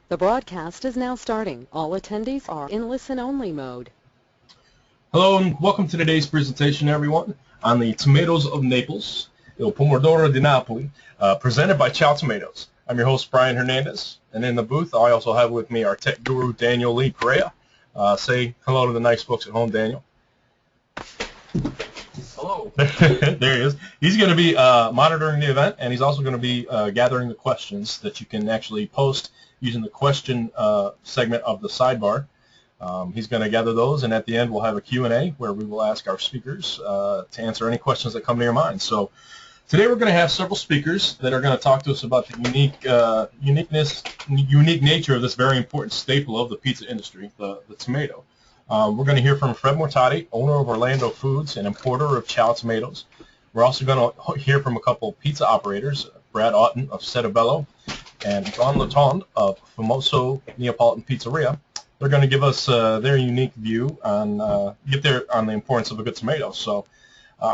The broadcast is now starting. All attendees are in listen-only mode. Hello and welcome to today's presentation, everyone, on the tomatoes of Naples, Il Pomodoro di Napoli, presented by Ciao Tomatoes. I'm your host, Brian Hernandez, and in the booth, I also have with me our tech guru, Daniel Lee Correa. Say hello to the nice folks at home, Daniel. Hello. There he is. He's going to be monitoring the event, and he's also going to be gathering the questions that you can actually post using the question segment of the sidebar. He's going to gather those, and at the end we'll have a Q&A where we will ask our speakers to answer any questions that come to your mind. So today we're going to have several speakers that are going to talk to us about the unique nature of this very important staple of the pizza industry, the tomato. We're going to hear from Fred Matadi, owner of Orlando Foods and importer of Ciao Tomatoes. We're also going to hear from a couple pizza operators, Brad Otton of Sette, Bello, and Otton of Famoso Neapolitan Pizzeria. They're going to give us their unique view on the importance of a good tomato. So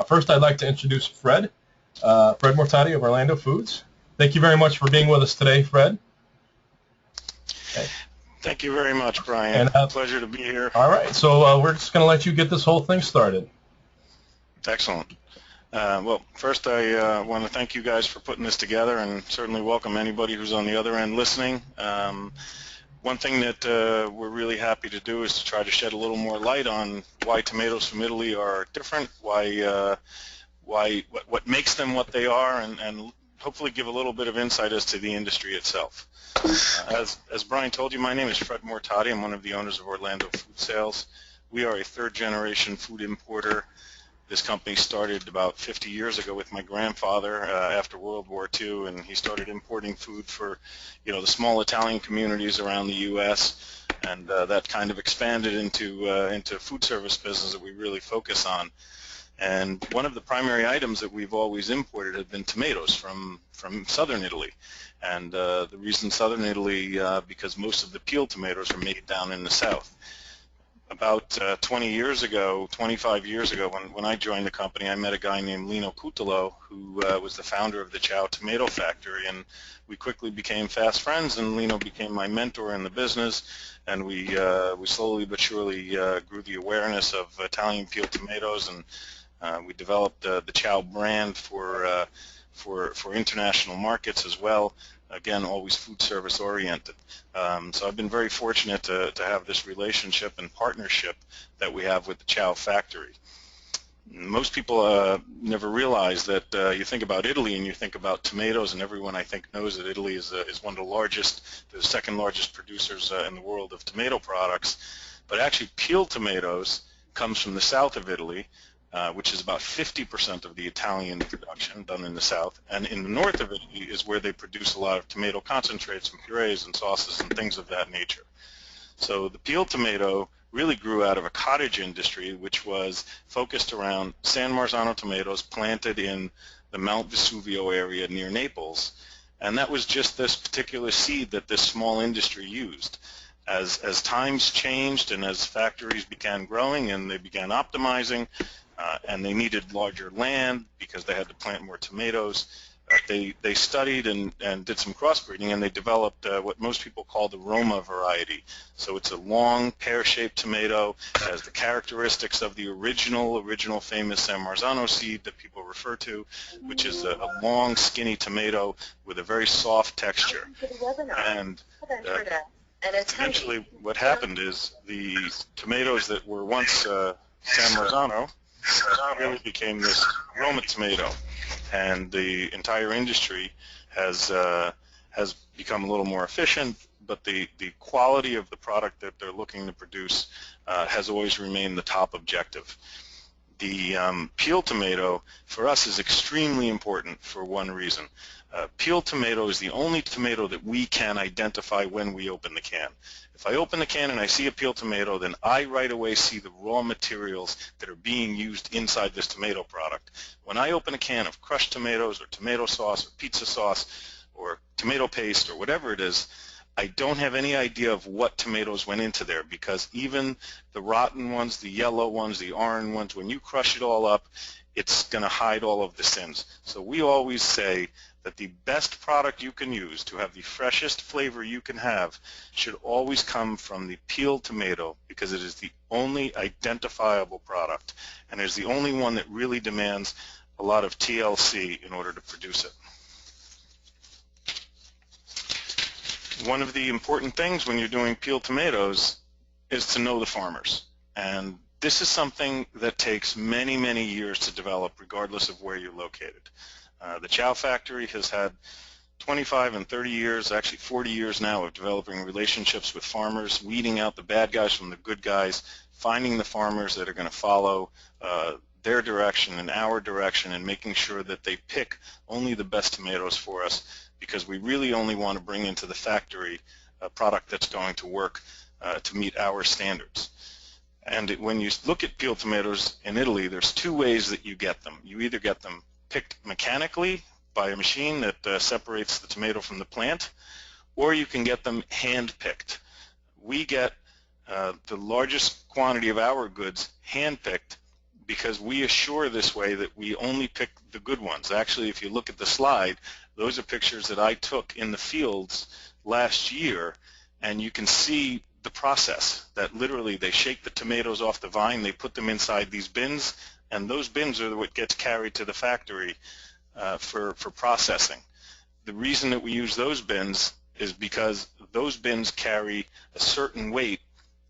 first I'd like to introduce Fred Mortati of Orlando Foods. Thank you very much for being with us today, Fred. Okay. Thank you very much, Brian. And, pleasure to be here. All right, so we're just going to let you get this whole thing started. Excellent. Well, first I want to thank you guys for putting this together, and certainly welcome anybody who's on the other end listening. One thing that we're really happy to do is to try to shed a little more light on why tomatoes from Italy are different, what makes them what they are, and hopefully give a little bit of insight as to the industry itself. As Brian told you, my name is Fred Mortati. I'm one of the owners of Orlando Food Sales. We are a third-generation food importer. This company started about 50 years ago with my grandfather after World War II, and he started importing food for, the small Italian communities around the U.S., and that kind of expanded into food service business that we really focus on. And one of the primary items that we've always imported have been tomatoes from southern Italy. And the reason southern Italy, because most of the peeled tomatoes are made down in the south. About 25 years ago, when I joined the company, I met a guy named Lino Cutolo, who was the founder of the Ciao Tomato Factory, and we quickly became fast friends, and Lino became my mentor in the business, and we slowly but surely grew the awareness of Italian peeled tomatoes, and we developed the Ciao brand for international markets as well. Again, always food service oriented. So I've been very fortunate to have this relationship and partnership that we have with the Ciao factory. Most people never realize that you think about Italy and you think about tomatoes, and everyone I think knows that Italy is one of the second largest producers in the world of tomato products. But actually peeled tomatoes comes from the south of Italy, which is about 50% of the Italian production done in the south, and in the north of Italy is where they produce a lot of tomato concentrates and purees and sauces and things of that nature. So the peeled tomato really grew out of a cottage industry which was focused around San Marzano tomatoes planted in the Mount Vesuvio area near Naples, and that was just this particular seed that this small industry used. As times changed and as factories began growing and they began optimizing, and they needed larger land because they had to plant more tomatoes, they studied and did some crossbreeding, and they developed what most people call the Roma variety. So it's a long pear-shaped tomato, it has the characteristics of the original famous San Marzano seed that people refer to, which is a long skinny tomato with a very soft texture. And eventually what happened is the tomatoes that were once San Marzano really became this Roma tomato, and the entire industry has become a little more efficient, but the quality of the product that they're looking to produce has always remained the top objective. The peeled tomato for us is extremely important for one reason. Peeled tomato is the only tomato that we can identify when we open the can. If I open the can and I see a peeled tomato, then I right away see the raw materials that are being used inside this tomato product. When I open a can of crushed tomatoes or tomato sauce or pizza sauce or tomato paste or whatever it is, I don't have any idea of what tomatoes went into there, because even the rotten ones, the yellow ones, the orange ones, when you crush it all up, it's going to hide all of the sins. So we always say that the best product you can use to have the freshest flavor you can have should always come from the peeled tomato, because it is the only identifiable product, and it is the only one that really demands a lot of TLC in order to produce it. One of the important things when you're doing peeled tomatoes is to know the farmers, and this is something that takes many, many years to develop regardless of where you're located. The Ciao factory has had 25 and 30 years, actually 40 years now, of developing relationships with farmers, weeding out the bad guys from the good guys, finding the farmers that are going to follow their direction and our direction, and making sure that they pick only the best tomatoes for us, because we really only want to bring into the factory a product that's going to work to meet our standards. And when you look at peeled tomatoes in Italy, there's two ways that you get them. You either get them picked mechanically by a machine that separates the tomato from the plant, or you can get them hand-picked. We get the largest quantity of our goods hand-picked because we assure this way that we only pick the good ones. Actually, if you look at the slide, those are pictures that I took in the fields last year, and you can see the process that literally they shake the tomatoes off the vine, they put them inside these bins, and those bins are what gets carried to the factory for processing. The reason that we use those bins is because those bins carry a certain weight,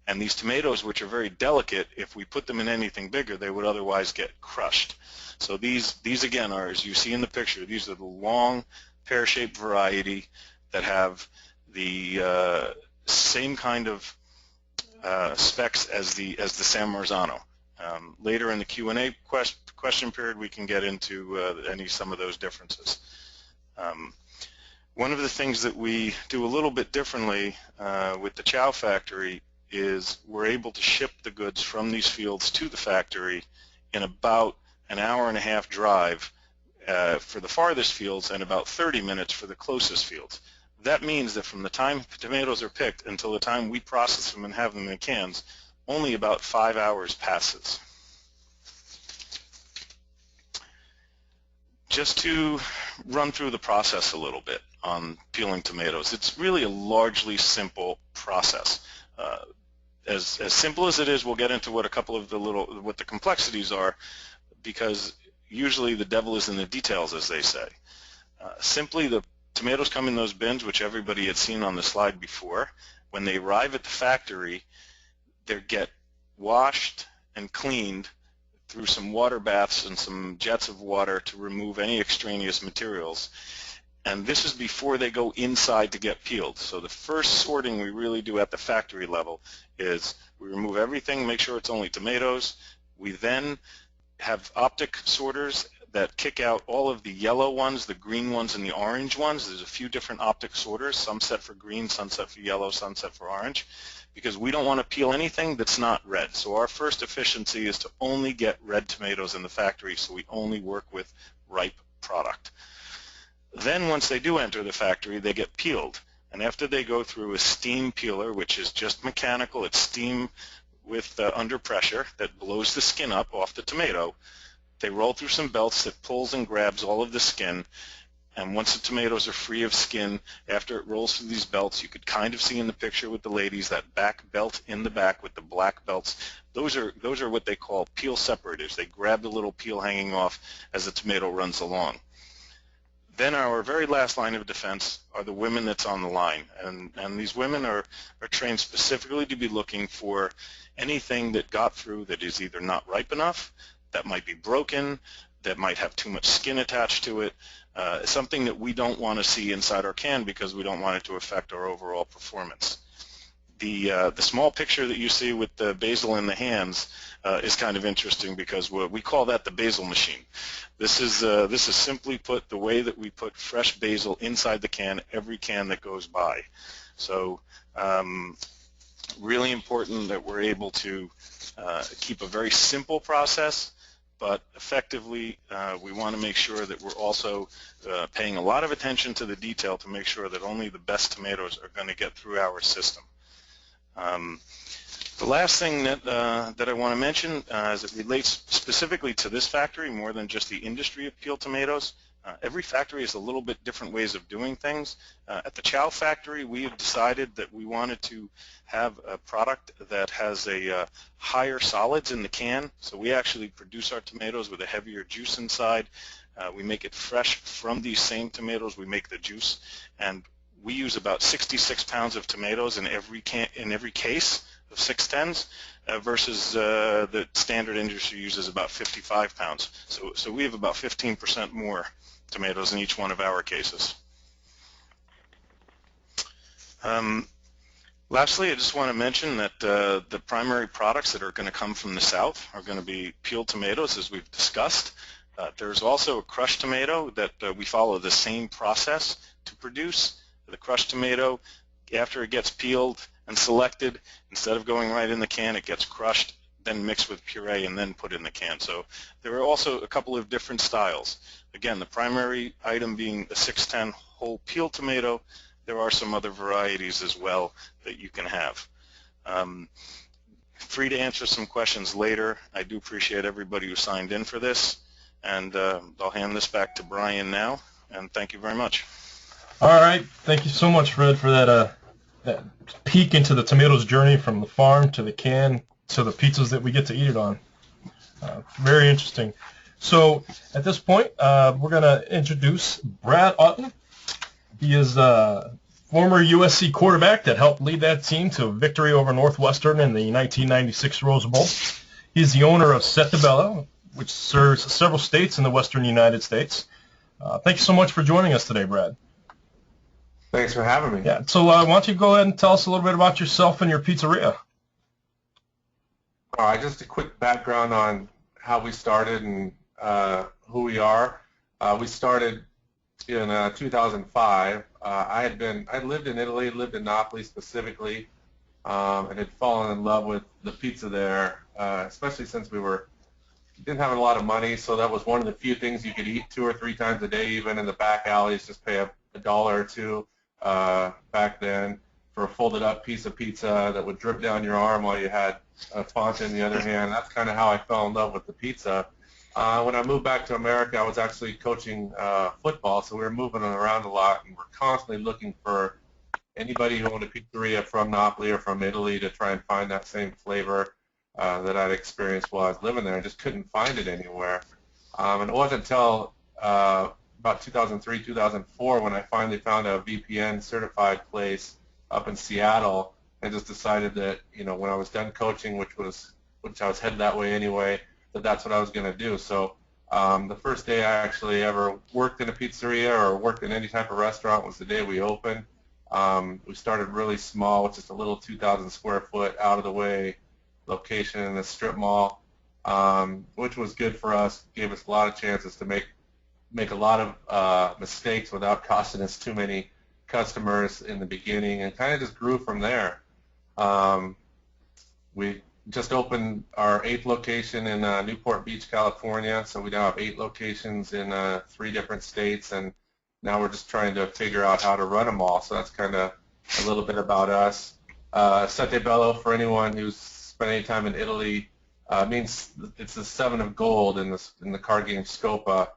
and these tomatoes, which are very delicate, if we put them in anything bigger, they would otherwise get crushed. So these again are, as you see in the picture, these are the long pear-shaped variety that have the same kind of specs as the San Marzano. Later in the Q&A question period, we can get into some of those differences. One of the things that we do a little bit differently with the Ciao factory is we're able to ship the goods from these fields to the factory in about an hour and a half drive for the farthest fields and about 30 minutes for the closest fields. That means that from the time tomatoes are picked until the time we process them and have them in cans, only about 5 hours passes. Just to run through the process a little bit on peeling tomatoes, it's really a largely simple process. As simple as it is, we'll get into what a couple of what the complexities are, because usually the devil is in the details, as they say. Simply, the tomatoes come in those bins, which everybody had seen on the slide before. When they arrive at the factory, they get washed and cleaned through some water baths and some jets of water to remove any extraneous materials. And this is before they go inside to get peeled. So the first sorting we really do at the factory level is we remove everything, make sure it's only tomatoes. We then have optic sorters that kick out all of the yellow ones, the green ones, and the orange ones. There's a few different optic sorters, some set for green, some set for yellow, some set for orange, because we don't want to peel anything that's not red. So our first efficiency is to only get red tomatoes in the factory, so we only work with ripe product. Then once they do enter the factory, they get peeled. And after they go through a steam peeler, which is just mechanical, it's steam with under pressure that blows the skin up off the tomato, they roll through some belts that pulls and grabs all of the skin. And once the tomatoes are free of skin, after it rolls through these belts, you could kind of see in the picture with the ladies that back belt in the back with the black belts. Those are what they call peel separators. They grab the little peel hanging off as the tomato runs along. Then our very last line of defense are the women that's on the line. And these women are trained specifically to be looking for anything that got through that is either not ripe enough, that might be broken, that might have too much skin attached to it, something that we don't want to see inside our can because we don't want it to affect our overall performance. The small picture that you see with the basil in the hands is kind of interesting because we call that the Basil Machine. This is simply put the way that we put fresh basil inside the can every can that goes by. So really important that we're able to keep a very simple process, but effectively we want to make sure that we're also paying a lot of attention to the detail to make sure that only the best tomatoes are going to get through our system. The last thing that I want to mention as it relates specifically to this factory more than just the industry of peeled tomatoes, Every factory has a little bit different ways of doing things. At the Ciao factory, we have decided that we wanted to have a product that has a higher solids in the can. So we actually produce our tomatoes with a heavier juice inside. We make it fresh from these same tomatoes. We make the juice, and we use about 66 pounds of tomatoes in every case of 610s versus the standard industry uses about 55 pounds. So we have about 15% more tomatoes in each one of our cases. Lastly, I just want to mention that the primary products that are going to come from the South are going to be peeled tomatoes, as we've discussed. There's also a crushed tomato that we follow the same process to produce. The crushed tomato, after it gets peeled and selected, instead of going right in the can, it gets crushed, then mixed with puree, and then put in the can. So there are also a couple of different styles. Again, the primary item being the 610 whole peeled tomato. There are some other varieties as well that you can have. Free to answer some questions later. I do appreciate everybody who signed in for this, and I'll hand this back to Brian now, and thank you very much. All right, thank you so much, Fred, for that peek into the tomatoes journey from the farm to the can to the pizzas that we get to eat it on. Very interesting. So at this point, we're going to introduce Brad Otton. He is a former USC quarterback that helped lead that team to a victory over Northwestern in the 1996 Rose Bowl. He's the owner of Sette, Bello, which serves several states in the western United States. Thank you so much for joining us today, Brad. Thanks for having me. Yeah. So why don't you go ahead and tell us a little bit about yourself and your pizzeria? All right, just a quick background on how we started and who we are. We started in 2005. I lived in Italy, lived in Naples specifically, and had fallen in love with the pizza there, especially since we didn't have a lot of money, so that was one of the few things you could eat 2 or 3 times a day, even in the back alleys, just pay $1 or $2 back then for a folded up piece of pizza that would drip down your arm while you had a Fanta in the other hand. That's kind of how I fell in love with the pizza. When I moved back to America, I was actually coaching football, so we were moving around a lot, and we're constantly looking for anybody who owned a pizzeria from Napoli or from Italy to try and find that same flavor that I'd experienced while I was living there. I just couldn't find it anywhere. And it wasn't until about 2003, 2004 when I finally found a VPN certified place up in Seattle, and just decided that, when I was done coaching, which I was headed that way anyway, that's what I was going to do. So the first day I actually ever worked in a pizzeria or worked in any type of restaurant was the day we opened. We started really small with just a little 2,000 square foot out of the way location in a strip mall, which was good for us, gave us a lot of chances to make a lot of mistakes without costing us too many customers in the beginning, and kind of just grew from there. We just opened our 8th location in Newport Beach, California, so we now have 8 locations in 3 different states, and now we're just trying to figure out how to run them all. So that's kind of a little bit about us. Sette Bello, for anyone who's spent any time in Italy, means it's the 7 of gold in the card game Scopa.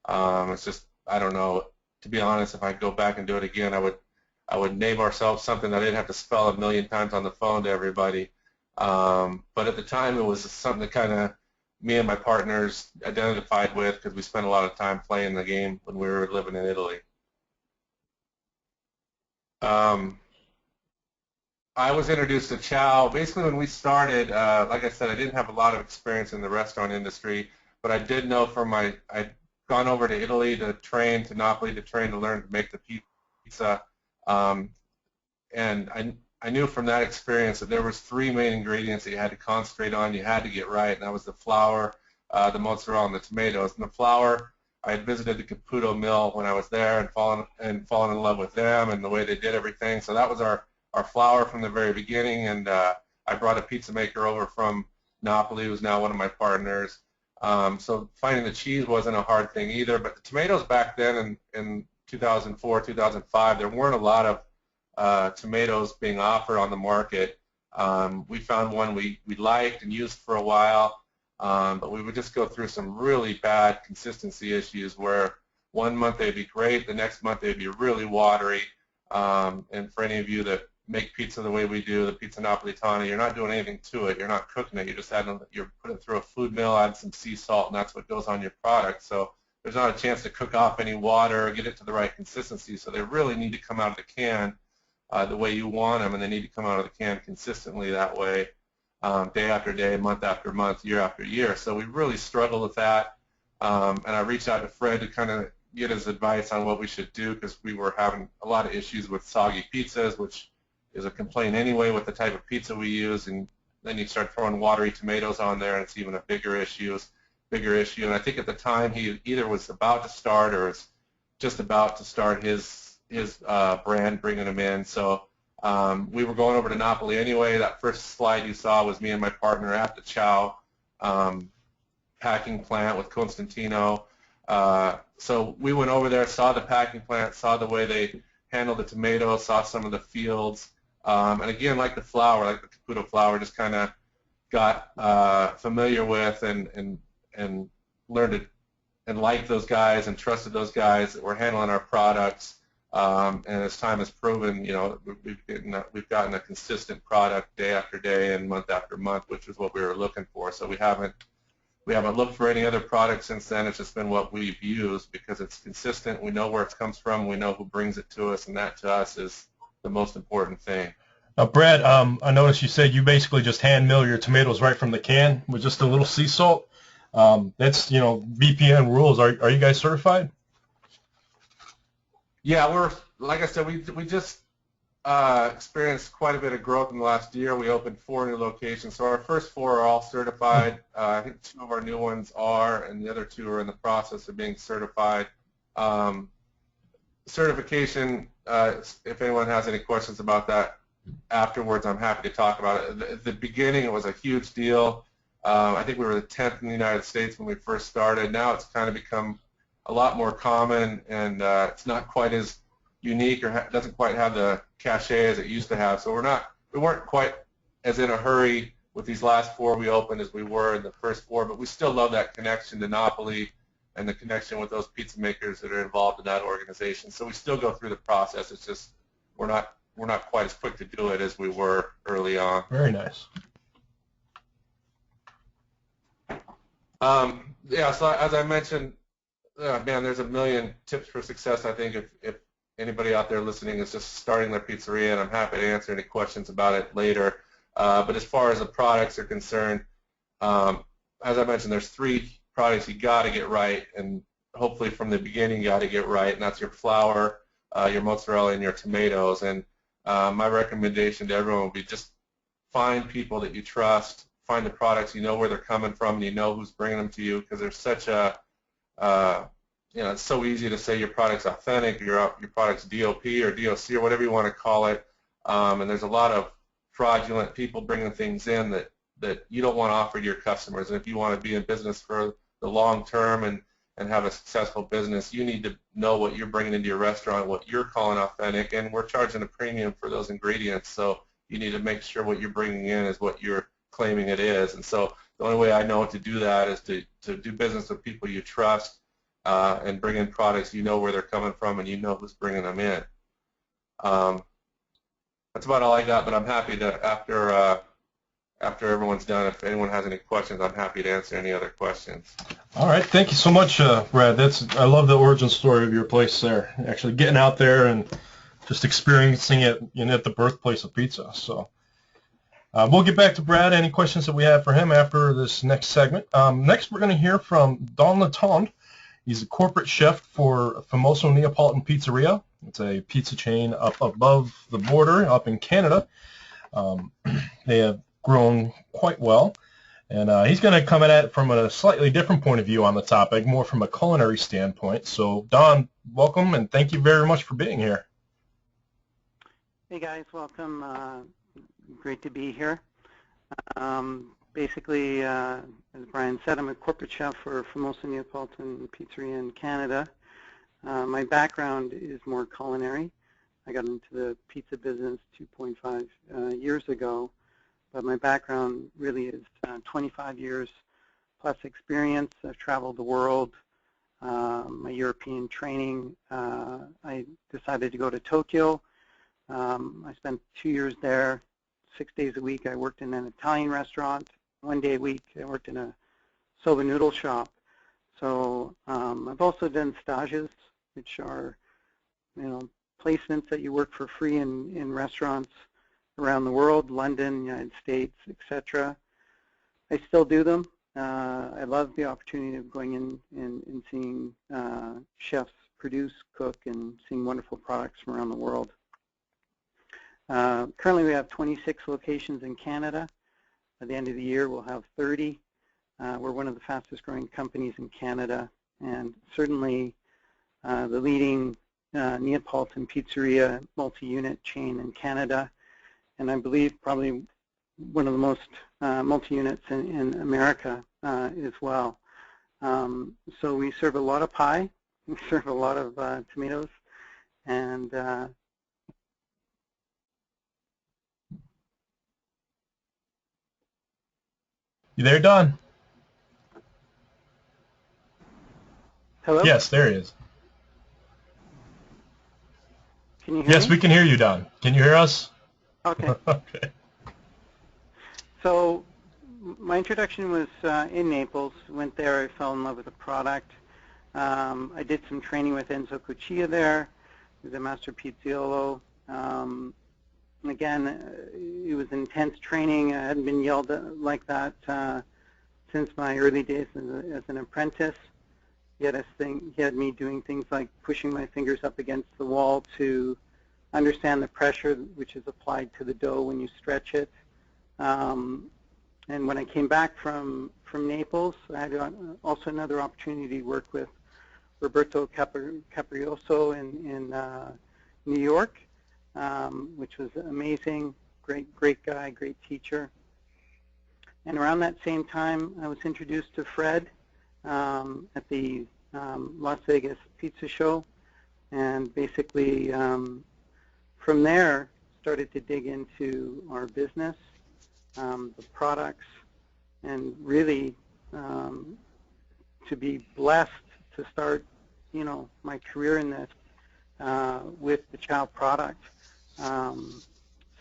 It's just, I don't know, to be honest, if I go back and do it again, I would name ourselves something that I didn't have to spell a million times on the phone to everybody. But at the time, it was something that kind of me and my partners identified with because we spent a lot of time playing the game when we were living in Italy. I was introduced to Ciao. Basically, when we started, like I said, I didn't have a lot of experience in the restaurant industry, but I did know from I'd gone over to Italy to train, to Napoli to train to learn to make the pizza, and I knew from that experience that there was 3 main ingredients that you had to concentrate on, you had to get right, and that was the flour, the mozzarella, and the tomatoes. And the flour, I had visited the Caputo mill when I was there and fallen in love with them and the way they did everything. So that was our flour from the very beginning, and I brought a pizza maker over from Napoli, who's now one of my partners. So finding the cheese wasn't a hard thing either, but the tomatoes back then in 2004, 2005, there weren't a lot of tomatoes being offered on the market. We found one we liked and used for a while, but we would just go through some really bad consistency issues where One month they'd be great, the next month they'd be really watery. And for any of you that make pizza the way we do, the pizza napolitana, you're not doing anything to it. You're not cooking it. You're putting it through a food mill, add some sea salt, and that's what goes on your product. So there's not a chance to cook off any water or get it to the right consistency. So they really need to come out of the can the way you want them, and they need to come out of the can consistently that way, day after day, month after month, year after year. So we really struggled with that, and I reached out to Fred to kind of get his advice on what we should do, because we were having a lot of issues with soggy pizzas, which is a complaint anyway with the type of pizza we use, and then you start throwing watery tomatoes on there, and it's even a bigger issue. And I think at the time he either was about to start or was just about to start his brand, bringing them in. So we were going over to Napoli anyway. That first slide you saw was me and my partner at the Ciao packing plant with Constantino. So we went over there, saw the packing plant, saw the way they handled the tomatoes, saw some of the fields, and again, like the flour, like the Caputo flour, just kind of got familiar with and learned it and liked those guys and trusted those guys that were handling our products. And as time has proven, you know, we've gotten a consistent product day after day and month after month, which is what we were looking for. So we haven't looked for any other products since then. It's just been what we've used because it's consistent. We know where it comes from. We know who brings it to us, and that to us is the most important thing. Now, Brad, I noticed you said you basically just hand mill your tomatoes right from the can with just a little sea salt. That's, you know, VPN rules. Are you guys certified? Yeah, we're, like I said, we just experienced quite a bit of growth in the last year. We opened 4 new locations. So our first 4 are all certified. I think 2 of our new ones are, and the other 2 are in the process of being certified. Certification, if anyone has any questions about that afterwards, I'm happy to talk about it. At the beginning, it was a huge deal. I think we were the 10th in the United States when we first started. Now it's kind of become a lot more common, and it's not quite as unique or doesn't quite have the cachet as it used to have. So we weren't quite as in a hurry with these last 4 we opened as we were in the first 4, but we still love that connection to Napoli and the connection with those pizza makers that are involved in that organization. So we still go through the process. It's just we're not quite as quick to do it as we were early on. Very nice. Yeah, so as I mentioned, man, there's a million tips for success. I think if anybody out there listening is just starting their pizzeria, and I'm happy to answer any questions about it later. But as far as the products are concerned, as I mentioned, there's 3 products you got to get right, and hopefully from the beginning you got to get right, and that's your flour, your mozzarella, and your tomatoes. And my recommendation to everyone would be just find people that you trust, find the products, you know where they're coming from, and you know who's bringing them to you, because there's such a you know, it's so easy to say your product's authentic, your product's DOP or DOC or whatever you want to call it, and there's a lot of fraudulent people bringing things in that you don't want to offer to your customers. And if you want to be in business for the long term and have a successful business, you need to know what you're bringing into your restaurant, what you're calling authentic, and we're charging a premium for those ingredients, so you need to make sure what you're bringing in is what you're claiming it is. And so the only way I know to do that is to do business with people you trust, and bring in products you know where they're coming from and you know who's bringing them in. That's about all I got, but I'm happy to, after everyone's done, if anyone has any questions, I'm happy to answer any other questions. All right, thank you so much, Brad. I love the origin story of your place there, actually getting out there and just experiencing it at the birthplace of pizza. So we'll get back to Brad. Any questions that we have for him after this next segment. Next, we're going to hear from Don Letendre. He's a corporate chef for Famoso Neapolitan Pizzeria. It's a pizza chain up above the border, up in Canada. They have grown quite well, and he's going to come at it from a slightly different point of view on the topic, more from a culinary standpoint. So, Don, welcome, and thank you very much for being here. Hey, guys, welcome. Great to be here. Basically, as Brian said, I'm a corporate chef for Famoso Neapolitan Pizzeria in Canada. My background is more culinary. I got into the pizza business 2.5 years ago, but my background really is 25 years plus experience. I've traveled the world my European training, I decided to go to Tokyo. I spent 2 years there. 6 days a week I worked in an Italian restaurant. 1 day a week I worked in a soba noodle shop. So I've also done stages, which are, placements that you work for free in restaurants around the world, London, United States, etc. I still do them. I love the opportunity of going in and seeing chefs produce, cook, and seeing wonderful products from around the world. Currently we have 26 locations in Canada. By the end of the year we'll have 30. We're one of the fastest growing companies in Canada, and certainly the leading Neapolitan pizzeria multi-unit chain in Canada, and I believe probably one of the most multi-units in America as well. So we serve a lot of pie, we serve a lot of tomatoes, and You there, Don? hello? Yes, there he is. Can you hear Yes, me? we can hear you, Don. Can you hear us? Okay. Okay. So my introduction was in Naples. Went there, I fell in love with the product. I did some training with Enzo Cuccia there. He was a master pizziolo. Again, it was intense training. I hadn't been yelled at like that since my early days as an apprentice. He had me doing things like pushing my fingers up against the wall to understand the pressure which is applied to the dough when you stretch it. And when I came back from Naples, I had also another opportunity to work with Roberto Caprioso in New York, which was amazing. Great guy, great teacher. And around that same time, I was introduced to Fred at the Las Vegas Pizza Show, and basically from there started to dig into our business, the products, and really to be blessed to start, my career in this with the Ciao product.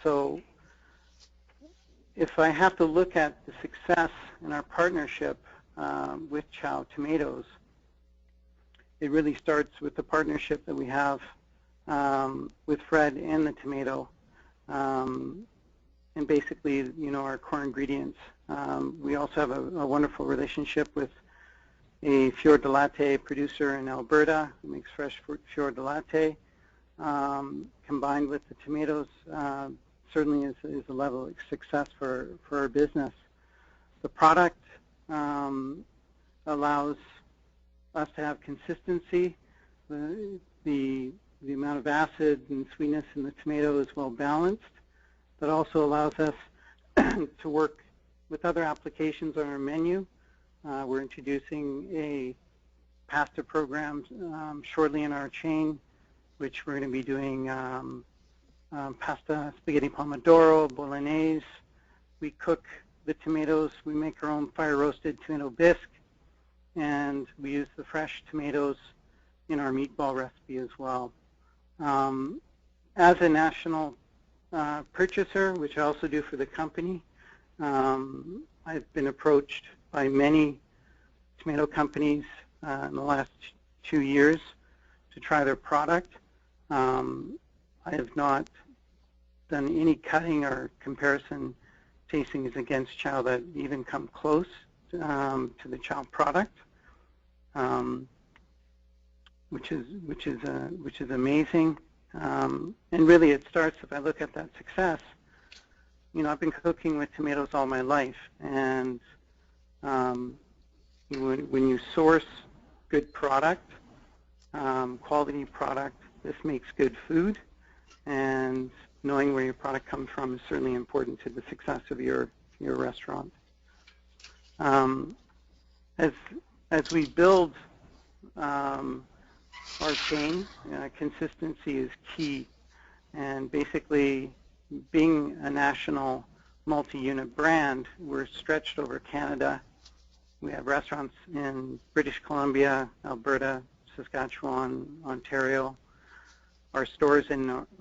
So if I have to look at the success in our partnership with Ciao Tomatoes, it really starts with the partnership that we have with Fred and the tomato, and basically, our core ingredients. We also have a wonderful relationship with a fior di latte producer in Alberta who makes fresh fior di latte. Combined with the tomatoes, certainly is a level of success for our business. The product allows us to have consistency. The amount of acid and sweetness in the tomato is well balanced. That also allows us to work with other applications on our menu. We're introducing a pasta program shortly in our chain, which we're going to be doing pasta, spaghetti pomodoro, bolognese. We cook the tomatoes. We make our own fire-roasted tomato bisque, and we use the fresh tomatoes in our meatball recipe as well. As a national purchaser, which I also do for the company, I've been approached by many tomato companies in the last 2 years to try their product. I have not done any cutting or comparison tastings against Ciao that even come close to the Ciao product, which is amazing. And really, it starts, if I look at that success, I've been cooking with tomatoes all my life, and when you source good product, quality product, this makes good food, and knowing where your product comes from is certainly important to the success of your restaurant. As we build our chain, consistency is key, and basically being a national multi-unit brand, we're stretched over Canada, We have restaurants in British Columbia, Alberta, Saskatchewan, Ontario. Our stores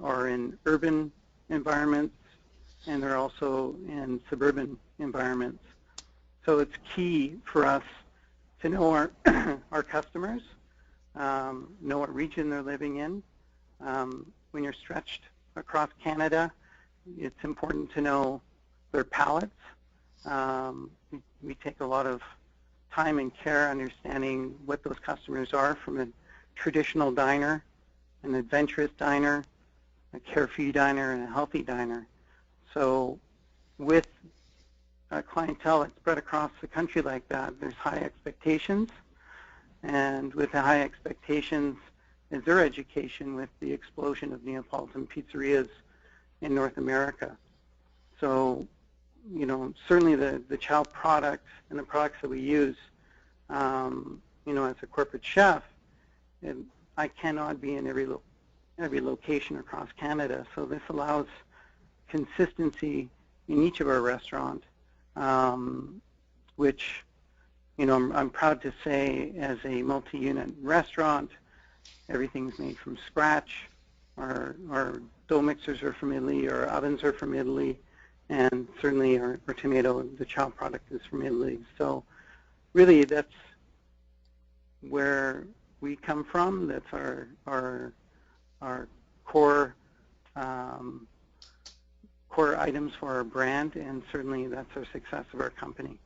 are in urban environments, and they're also in suburban environments. So it's key for us to know our customers, know what region they're living in. When you're stretched across Canada, it's important to know their palates. We take a lot of time and care understanding what those customers are, from a traditional diner, an adventurous diner, a carefree diner, and a healthy diner. So with a clientele that's spread across the country like that, there's high expectations. And with the high expectations is their education with the explosion of Neapolitan pizzerias in North America. So, you know, certainly the Ciao product and the products that we use, you know, as a corporate chef, I cannot be in every location across Canada. So this allows consistency in each of our restaurants, which, you know, I'm proud to say, as a multi-unit restaurant, everything's made from scratch. Our dough mixers are from Italy, our ovens are from Italy, and certainly our tomato, the Ciao product, is from Italy. So really, that's where we come from. That's our core core items for our brand, and certainly that's our success of our company.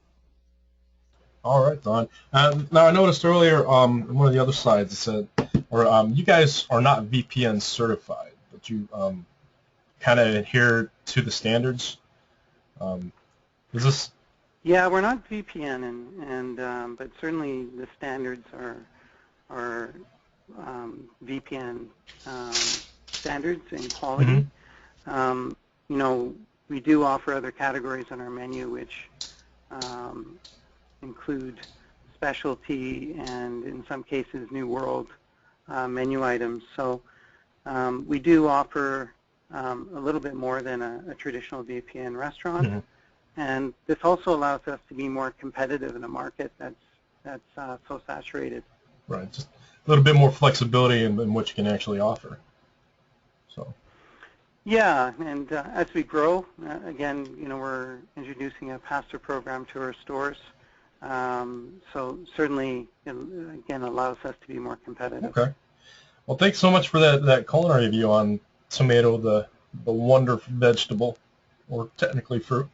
All right, Don. Now, I noticed earlier on one of the other slides it said, you guys are not VPN certified, but you kind of adhere to the standards. Is this? Yeah, we're not VPN, but certainly the standards are VPN standards and quality. Mm-hmm. You know, we do offer other categories on our menu, which include specialty and, in some cases, New World menu items. So we do offer a little bit more than a traditional VPN restaurant. Mm-hmm. And this also allows us to be more competitive in a market that's so saturated. Right, just a little bit more flexibility in what you can actually offer. So. Yeah, and as we grow, again, you know, we're introducing a pastor program to our stores. So certainly, again, allows us to be more competitive. Okay. Well, thanks so much for that culinary view on tomato, the wonder vegetable, or technically fruit.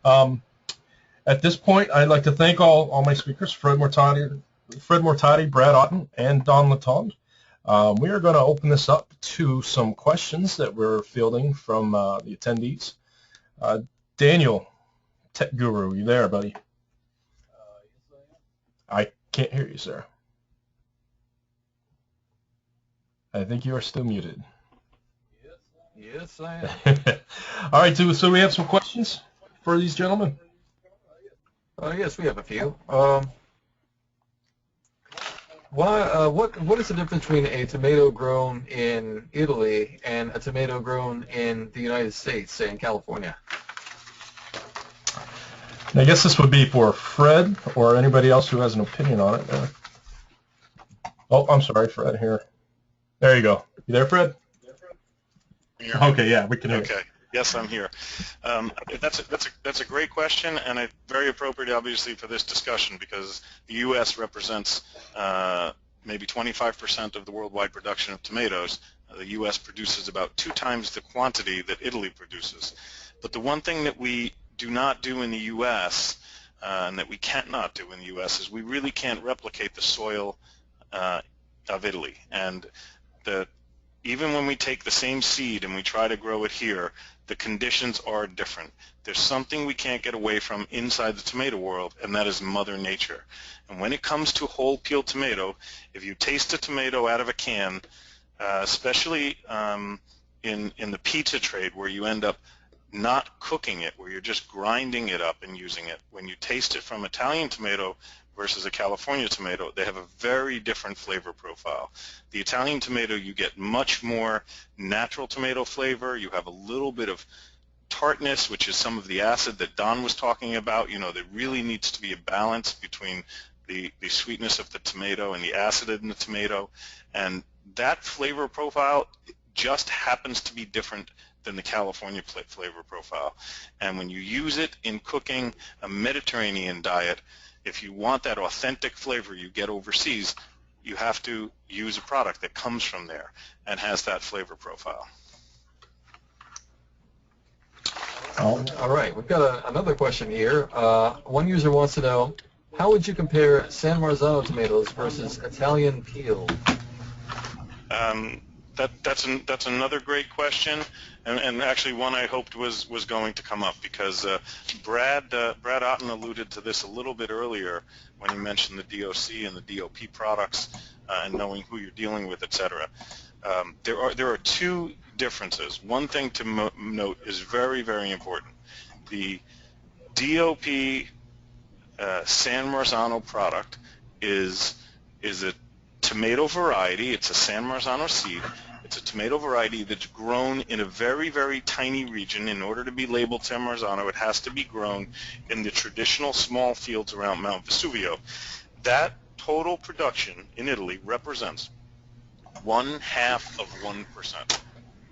At this point, I'd like to thank all my speakers, Fred Mortati, Brad Otton, and Don Letendre. We are going to open this up to some questions that we're fielding from the attendees. Daniel, Tech Guru, you there, buddy? I can't hear you, sir. I think you are still muted. Yes, I am. All right, so we have some questions for these gentlemen. Yes, we have a few. What is the difference between a tomato grown in Italy and a tomato grown in the United States, say in California? I guess this would be for Fred or anybody else who has an opinion on it. Oh, I'm sorry, Fred, here. There you go. You there, Fred? Okay, yeah, we can hear you. Okay. Yes, I'm here. That's a great question, and very appropriate, obviously, for this discussion, because the U.S. represents maybe 25% of the worldwide production of tomatoes. The U.S. produces about 2 times the quantity that Italy produces. But the one thing that we do not do in the U.S. And that we cannot do in the U.S. is we really can't replicate the soil of Italy. And even when we take the same seed and we try to grow it here, the conditions are different. There's something we can't get away from inside the tomato world, and that is Mother Nature. And when it comes to whole peeled tomato, if you taste a tomato out of a can, especially in the pizza trade where you end up not cooking it, where you're just grinding it up and using it, when you taste it from Italian tomato versus a California tomato, they have a very different flavor profile. The Italian tomato, you get much more natural tomato flavor. You have a little bit of tartness, which is some of the acid that Don was talking about. You know, there really needs to be a balance between the sweetness of the tomato and the acid in the tomato, and that flavor profile just happens to be different than the California flavor profile. And when you use it in cooking a Mediterranean diet, if you want that authentic flavor you get overseas, you have to use a product that comes from there and has that flavor profile. All right, we've got another question here. One user wants to know, how would you compare San Marzano tomatoes versus Italian peel? That's another great question, and actually one I hoped was going to come up, because Brad Otton alluded to this a little bit earlier when he mentioned the DOC and the DOP products and knowing who you're dealing with, etc. There are two differences. One thing to note is very, very important. The DOP San Marzano product is a tomato variety. It's a San Marzano seed. It's a tomato variety that's grown in a very, very tiny region. In order to be labeled San Marzano, it has to be grown in the traditional small fields around Mount Vesuvio. That total production in Italy represents 1/2 of 1%.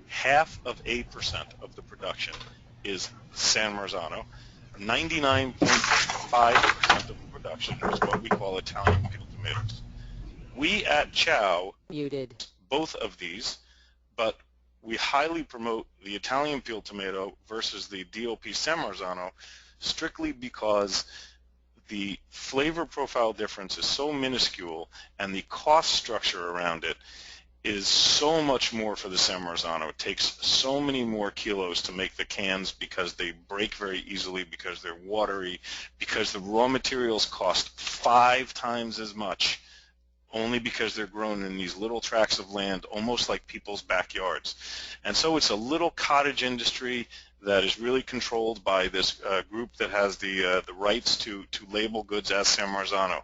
0.5% of the production is San Marzano. 99.5% of the production is what we call Italian peel tomatoes. We at Ciao Muted. both of these, but we highly promote the Italian peel tomato versus the DOP San Marzano strictly because the flavor profile difference is so minuscule and the cost structure around it is so much more for the San Marzano. It takes so many more kilos to make the cans because they break very easily, because they're watery, because the raw materials cost 5 times as much, only because they're grown in these little tracts of land, almost like people's backyards. And so it's a little cottage industry that is really controlled by this group that has the rights to label goods as San Marzano.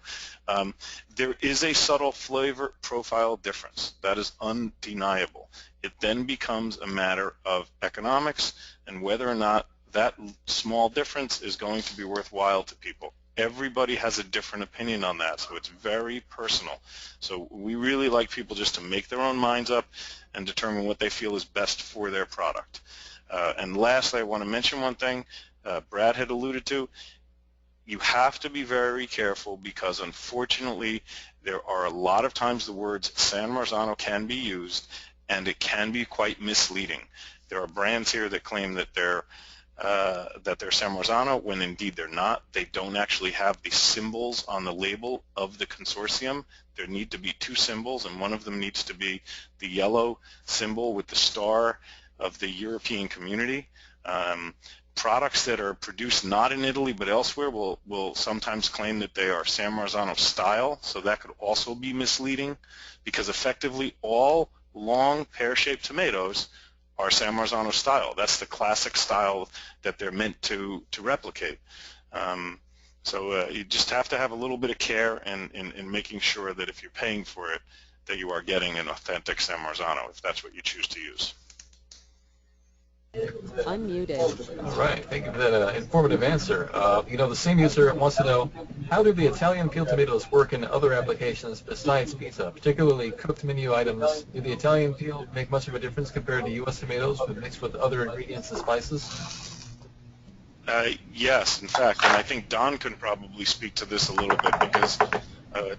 There is a subtle flavor profile difference. That is undeniable. It then becomes a matter of economics and whether or not that small difference is going to be worthwhile to people. Everybody has a different opinion on that, so it's very personal. So we really like people just to make their own minds up and determine what they feel is best for their product. And lastly, I want to mention one thing Brad had alluded to. You have to be very careful because, unfortunately, there are a lot of times the words San Marzano can be used, and it can be quite misleading. There are brands here that claim that they're San Marzano when indeed they're not. They don't actually have the symbols on the label of the consortium. There need to be 2 symbols, and one of them needs to be the yellow symbol with the star of the European community. Products that are produced not in Italy but elsewhere will sometimes claim that they are San Marzano style, so that could also be misleading because effectively all long pear-shaped tomatoes are San Marzano style. That's the classic style that they're meant to replicate. So you just have to have a little bit of care in making sure that if you're paying for it, that you are getting an authentic San Marzano, if that's what you choose to use. Unmuted. All right, thank you for that informative answer. You know, the same user wants to know, how do the Italian peel tomatoes work in other applications besides pizza, particularly cooked menu items? Do the Italian peel make much of a difference compared to U.S. tomatoes when mixed with other ingredients and spices? Yes, in fact, and I think Don can probably speak to this a little bit because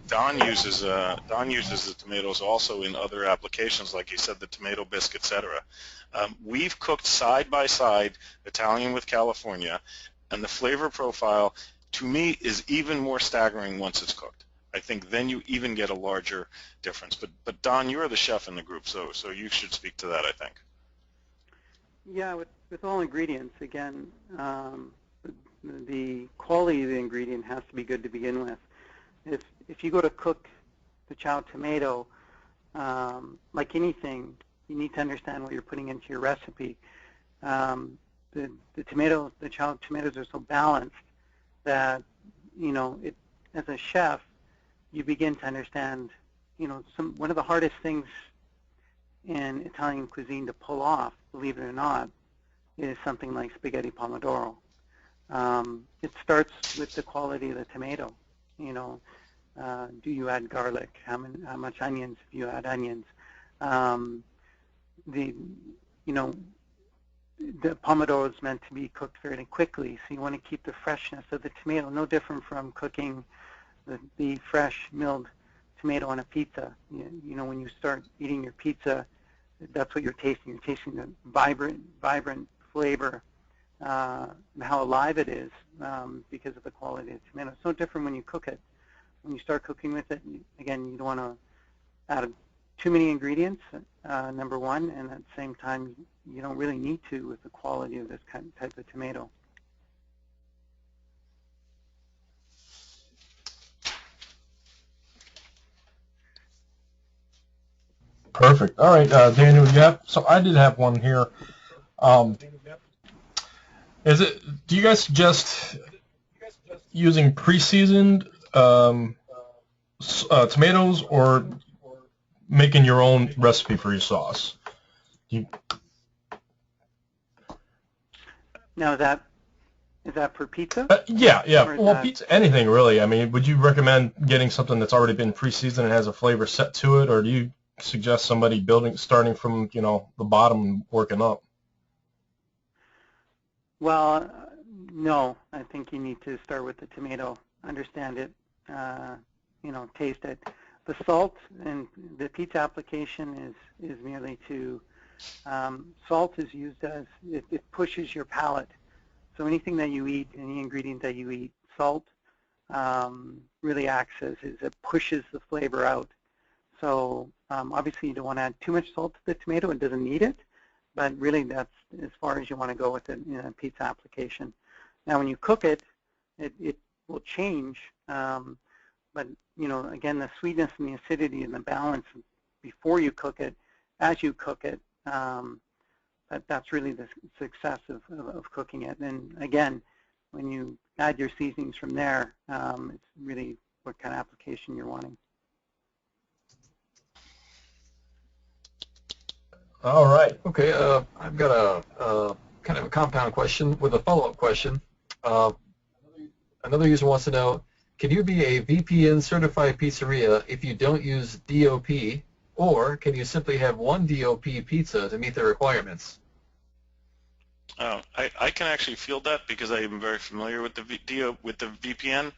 Don uses the tomatoes also in other applications, like he said, the tomato bisque, etc. We've cooked side by side Italian with California, and the flavor profile, to me, is even more staggering once it's cooked. I think then you even get a larger difference. But Don, you're the chef in the group, so you should speak to that, I think. Yeah, with all ingredients, again, the quality of the ingredient has to be good to begin with. If you go to cook the Ciao tomato, like anything, you need to understand what you're putting into your recipe. The Ciao tomatoes are so balanced that, you know, as a chef, you begin to understand, you know, one of the hardest things in Italian cuisine to pull off, believe it or not, is something like spaghetti pomodoro. It starts with the quality of the tomato. You know, do you add garlic? How much onions do you add onions? The pomodoro is meant to be cooked fairly quickly, so you want to keep the freshness of the tomato, no different from cooking the fresh milled tomato on a pizza. You know, when you start eating your pizza, that's what you're tasting. You're tasting the vibrant flavor, how alive it is because of the quality of the tomato. It's no different when you cook it. When you start cooking with it, again, you don't want to add too many ingredients, number one, and at the same time, you don't really need to with the quality of this type of tomato. Perfect. All right, Daniel, so I did have one here. Do you guys suggest using pre-seasoned tomatoes or making your own recipe for your sauce? Now, is that for pizza? Yeah. Well, pizza, anything really. I mean, would you recommend getting something that's already been pre-seasoned and has a flavor set to it, or do you suggest somebody starting from, you know, the bottom and working up? Well, no. I think you need to start with the tomato, understand it, you know, taste it. The salt and the pizza application is merely to, salt is used as, it pushes your palate. So anything that you eat, any ingredient that you eat, salt really acts as it pushes the flavor out. So obviously you don't want to add too much salt to the tomato. It doesn't need it, but really that's as far as you want to go with it in a pizza application. Now when you cook it, it will change. But, you know, again, the sweetness and the acidity and the balance before you cook it, as you cook it, that's really the success of cooking it. And again, when you add your seasonings from there, it's really what kind of application you're wanting. All right. Okay, I've got a kind of a compound question with a follow-up question. Another user wants to know, can you be a VPN certified pizzeria if you don't use DOP, or can you simply have one DOP pizza to meet the requirements? I can actually field that because I am very familiar with the VPN.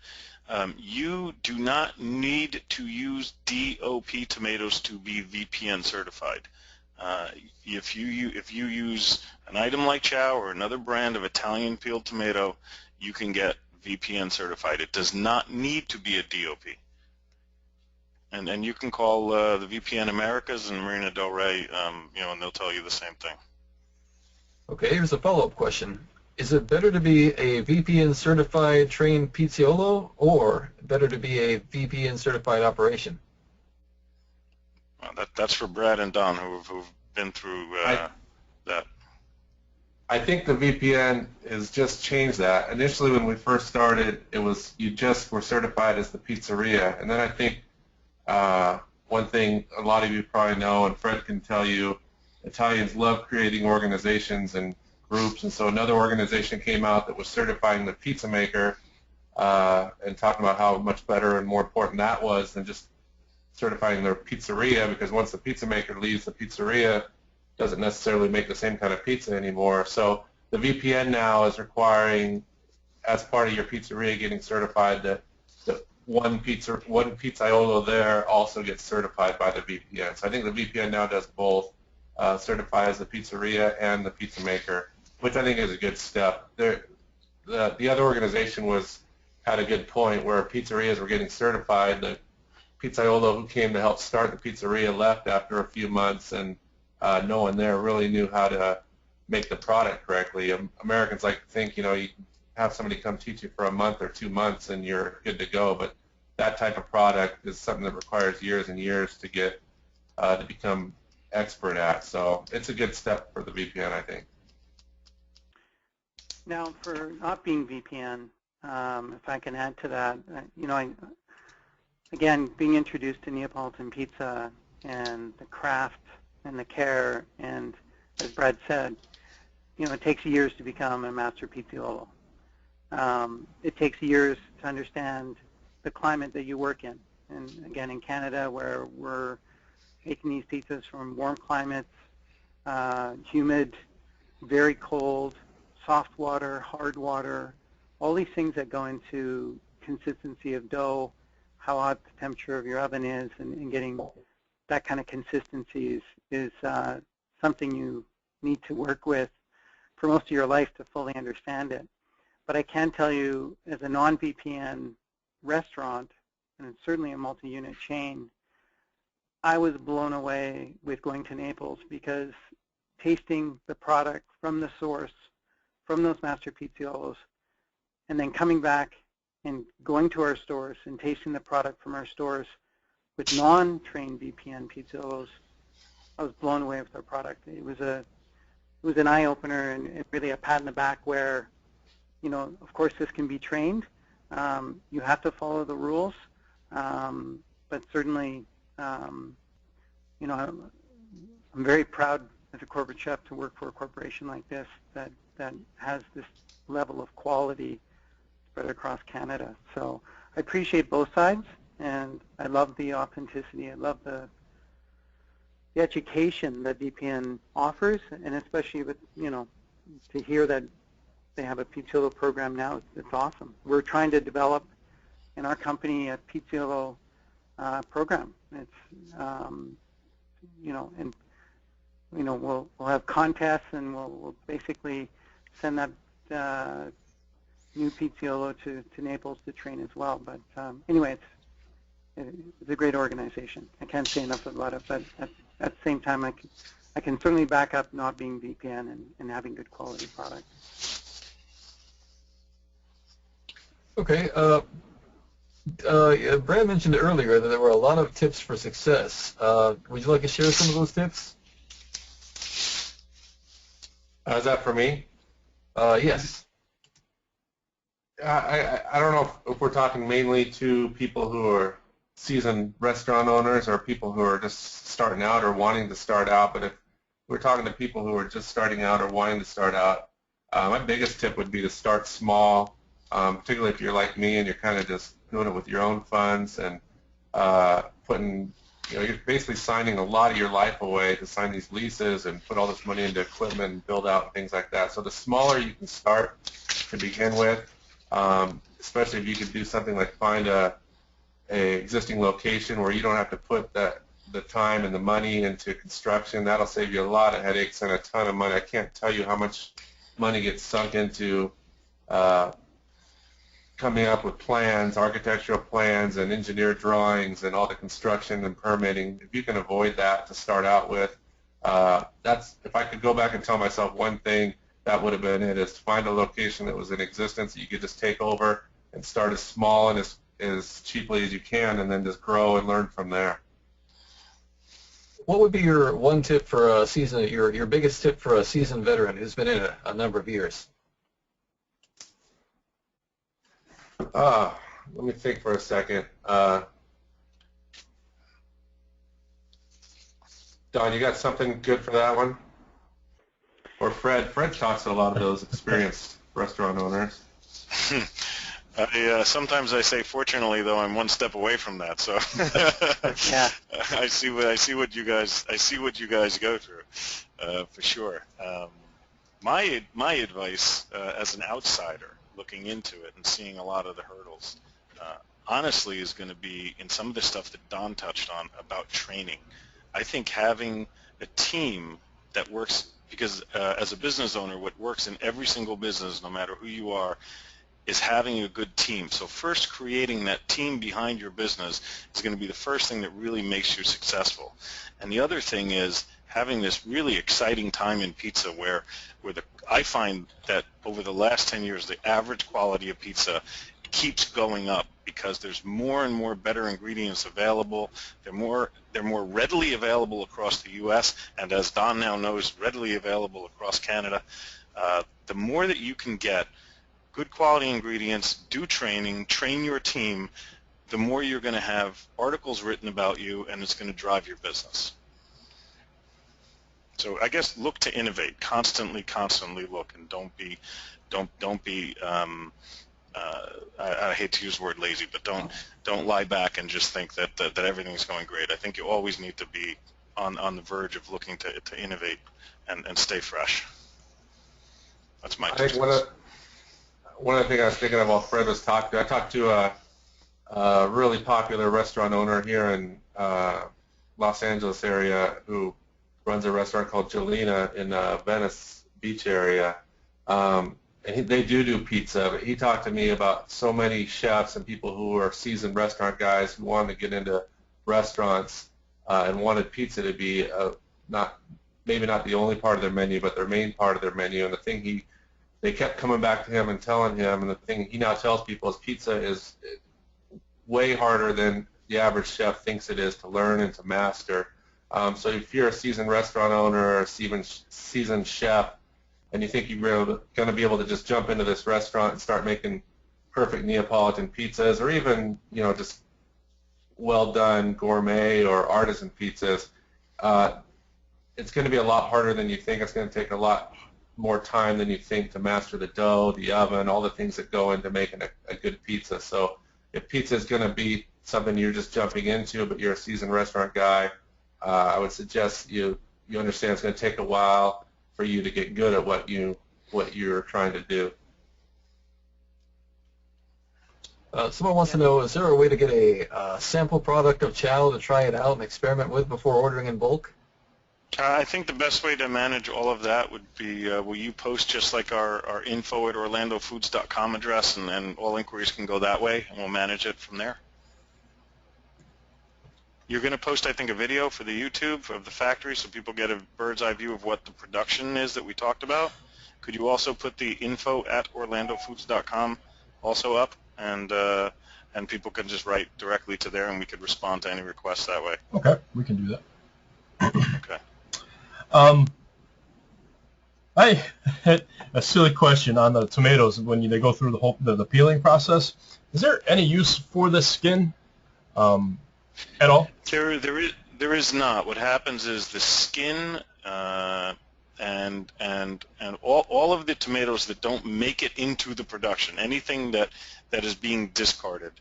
You do not need to use DOP tomatoes to be VPN certified. If you use an item like Ciao or another brand of Italian peeled tomato, you can get VPN certified. It does not need to be a DOP. And you can call the VPN Americas and Marina Del Rey, you know, and they'll tell you the same thing. Okay, here's a follow-up question. Is it better to be a VPN certified trained pizziolo or better to be a VPN certified operation? That's for Brad and Don who've been through that. I think the VPN has just changed that. Initially when we first started, it was you just were certified as the pizzeria. And then I think one thing a lot of you probably know, and Fred can tell you, Italians love creating organizations and groups, and so another organization came out that was certifying the pizza maker and talking about how much better and more important that was than just certifying their pizzeria, because once the pizza maker leaves the pizzeria, doesn't necessarily make the same kind of pizza anymore. So the VPN now is requiring, as part of your pizzeria getting certified, that one pizzaiolo there also gets certified by the VPN. So I think the VPN now does both, certify as the pizzeria and the pizza maker, which I think is a good step. The other organization had a good point where pizzerias were getting certified. The pizzaiolo who came to help start the pizzeria left after a few months, and no one there really knew how to make the product correctly. Americans like to think, you know, you have somebody come teach you for a month or 2 months and you're good to go, but that type of product is something that requires years and years to get to become expert at. So it's a good step for the VPN, I think. Now, for not being VPN, if I can add to that, you know, again, being introduced to Neapolitan pizza and the craft and the care, and as Brad said, it takes years to become a master pizziolo. It takes years to understand the climate that you work in. And again, in Canada, where we're making these pizzas from warm climates, humid, very cold, soft water, hard water, all these things that go into consistency of dough, how hot the temperature of your oven is, and getting that kind of consistency is something you need to work with for most of your life to fully understand it. But I can tell you, as a non-VPN restaurant, and it's certainly a multi-unit chain, I was blown away with going to Naples, because tasting the product from the source, from those master pizziolos, and then coming back and going to our stores and tasting the product from our stores with non-trained VPN pizziolos, I was blown away with their product. It was an eye-opener and really a pat in the back where, of course this can be trained. You have to follow the rules, but certainly, I'm very proud as a corporate chef to work for a corporation like this that has this level of quality spread across Canada. So I appreciate both sides, and I love the authenticity. I love the education that VPN offers, and especially with, to hear that they have a Pizziolo program now, it's awesome. We're trying to develop in our company a Pizziolo program. It's, we'll have contests, and we'll basically send that new Pizziolo to Naples to train as well. But anyway, it's a great organization. I can't say enough about it, but at the same time, I can certainly back up not being VPN and having good quality product. Okay. Brad mentioned earlier that there were a lot of tips for success. Would you like to share some of those tips? Is that for me? Yes. I don't know if we're talking mainly to people who are seasoned restaurant owners or people who are just starting out or wanting to start out, but if we're talking to people who are just starting out or wanting to start out, my biggest tip would be to start small, particularly if you're like me and you're kind of just doing it with your own funds and putting, you're basically signing a lot of your life away to sign these leases and put all this money into equipment and build out and things like that. So the smaller you can start to begin with, especially if you could do something like find a existing location where you don't have to put the time and the money into construction. That'll save you a lot of headaches and a ton of money. I can't tell you how much money gets sunk into coming up with plans, architectural plans, and engineer drawings, and all the construction and permitting. If you can avoid that to start out with, that's, if I could go back and tell myself one thing, that would have been it, is to find a location that was in existence that you could just take over and start as small and as cheaply as you can, and then just grow and learn from there. What would be your one tip for a season, your biggest tip for a seasoned veteran who's been in a number of years? Let me think for a second. Don, you got something good for that one? Or Fred? Fred talks to a lot of those experienced restaurant owners. Sometimes I say, fortunately, though, I'm one step away from that. So Yeah. I see what you guys go through, for sure. My advice as an outsider looking into it and seeing a lot of the hurdles, honestly, is going to be in some of the stuff that Don touched on about training. I think having a team that works, because as a business owner, what works in every single business, no matter who you are, is having a good team. So first, creating that team behind your business is going to be the first thing that really makes you successful. And the other thing is having this really exciting time in pizza where I find that over the last 10 years, the average quality of pizza keeps going up because there's more and more better ingredients available. They're more readily available across the U.S. and, as Don now knows, readily available across Canada. The more that you can get good quality ingredients, do training, train your team, the more you're going to have articles written about you, and it's going to drive your business. So I guess look to innovate, constantly look, and don't be I hate to use the word lazy, but don't lie back and just think that everything's going great. I think you always need to be on the verge of looking to innovate and stay fresh. That's my I think one of the things I was thinking of while Fred was talking, I talked to a really popular restaurant owner here in Los Angeles area who runs a restaurant called Jolena in Venice Beach area. And they do pizza, but he talked to me about so many chefs and people who are seasoned restaurant guys who wanted to get into restaurants and wanted pizza to be maybe not the only part of their menu, but their main part of their menu. And the thing they kept coming back to him and telling him, and the thing he now tells people is pizza is way harder than the average chef thinks it is to learn and to master. So if you're a seasoned restaurant owner or a seasoned chef, and you think you're going to be able to just jump into this restaurant and start making perfect Neapolitan pizzas, or even just well done gourmet or artisan pizzas, it's going to be a lot harder than you think. It's going to take a lot more time than you think to master the dough, the oven, all the things that go into making a good pizza. So if pizza is going to be something you're just jumping into, but you're a seasoned restaurant guy, I would suggest you understand it's going to take a while for you to get good at what you're trying to do. Someone wants to know, is there a way to get a sample product of Ciao to try it out and experiment with before ordering in bulk? I think the best way to manage all of that would be, will you post just like our info at orlandofoods.com address, and all inquiries can go that way, and we'll manage it from there? You're going to post, I think, a video for the YouTube of the factory so people get a bird's eye view of what the production is that we talked about. Could you also put the info at orlandofoods.com also up, and people can just write directly to there, and we could respond to any requests that way? Okay, we can do that. Okay. I had a silly question on the tomatoes when they go through the peeling process. Is there any use for the skin at all? There is not. What happens is the skin and all of the tomatoes that don't make it into the production, anything that is being discarded,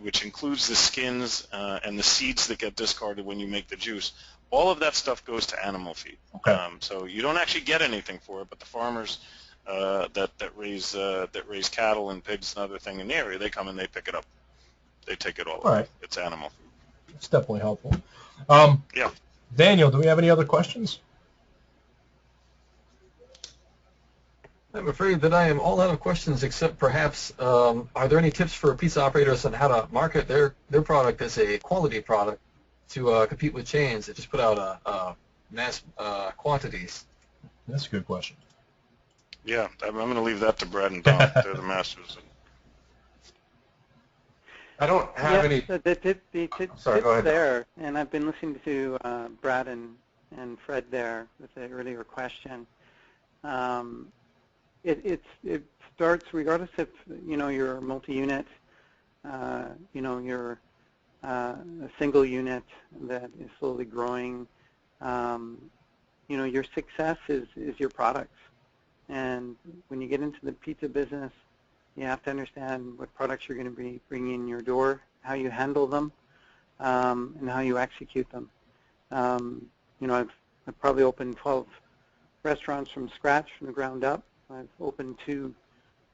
which includes the skins and the seeds that get discarded when you make the juice, all of that stuff goes to animal feed. Okay. So you don't actually get anything for it, but the farmers that raise cattle and pigs and other things in the area, they come and they pick it up. They take it all. Right. It's animal food. It's definitely helpful. Yeah. Daniel, do we have any other questions? I'm afraid that I am all out of questions, except perhaps, are there any tips for pizza operators on how to market their product as a quality product to compete with chains that just put out mass quantities? That's a good question. Yeah, I'm going to leave that to Brad and Don. They're the masters. I don't have any. The tips there, and I've been listening to Brad and Fred there with the earlier question. It starts regardless if you're a multi-unit, you're a single unit that is slowly growing. Your success is your products, and when you get into the pizza business, you have to understand what products you're going to be bringing in your door, how you handle them, and how you execute them. I've probably opened 12 restaurants from scratch, from the ground up. I've opened 2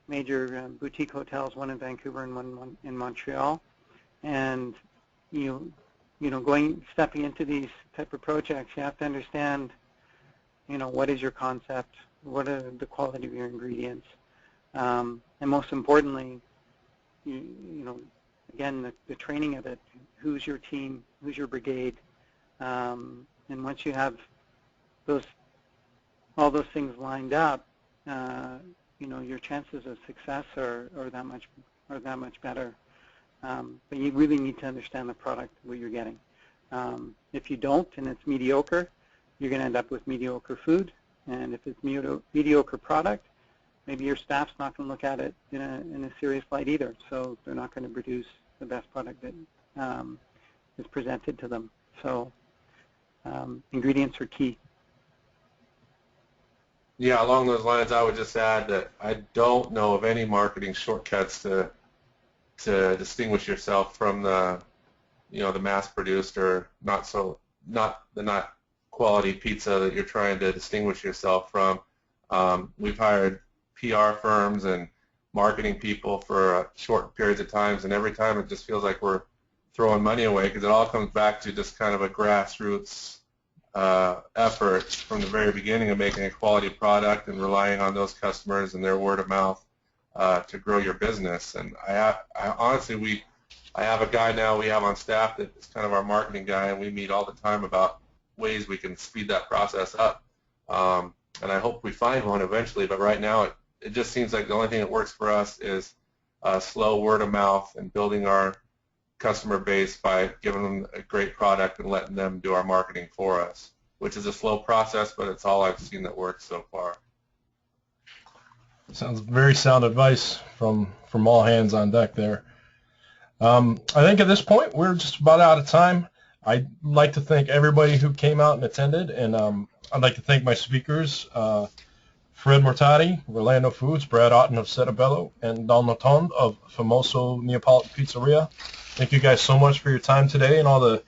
major boutique hotels, one in Vancouver and one in Montreal. And stepping into these type of projects, you have to understand, what is your concept, what are the quality of your ingredients. And most importantly, again, the training of it. Who's your team? Who's your brigade? And once you have all those things lined up, your chances of success are that much better. But you really need to understand the product, what you're getting. If you don't, and it's mediocre, you're going to end up with mediocre food. And if it's mediocre product, maybe your staff's not going to look at it in a serious light either, so they're not going to produce the best product that is presented to them. So ingredients are key. Yeah, along those lines, I would just add that I don't know of any marketing shortcuts to distinguish yourself from the the mass-produced or not quality pizza that you're trying to distinguish yourself from. We've hired PR firms and marketing people for short periods of times, and every time it just feels like we're throwing money away because it all comes back to just kind of a grassroots effort from the very beginning of making a quality product and relying on those customers and their word of mouth to grow your business. And I have a guy now we have on staff that is kind of our marketing guy, and we meet all the time about ways we can speed that process up. And I hope we find one eventually, but right now it just seems like the only thing that works for us is slow word of mouth and building our customer base by giving them a great product and letting them do our marketing for us, which is a slow process, but it's all I've seen that works so far. Sounds very sound advice from all hands on deck there. I think at this point we're just about out of time. I'd like to thank everybody who came out and attended, and I'd like to thank my speakers, Fred Matadi, Orlando Foods, Brad Otton of Sette, Bello, and Otton of Famoso Neapolitan Pizzeria. Thank you guys so much for your time today and all the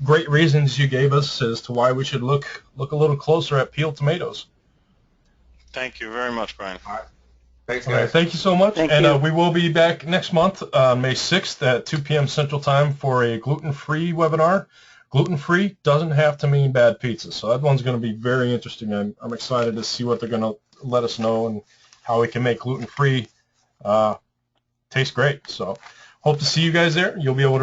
great reasons you gave us as to why we should look a little closer at peeled tomatoes. Thank you very much, Brian. All right. Thanks, All guys. right, thank you so much. Thank and you. We will be back next month, May 6th at 2 p.m. Central Time for a gluten-free webinar. Gluten-free doesn't have to mean bad pizza, so that one's going to be very interesting. I'm excited to see what they're going to let us know and how we can make gluten-free taste great. So hope to see you guys there. You'll be able to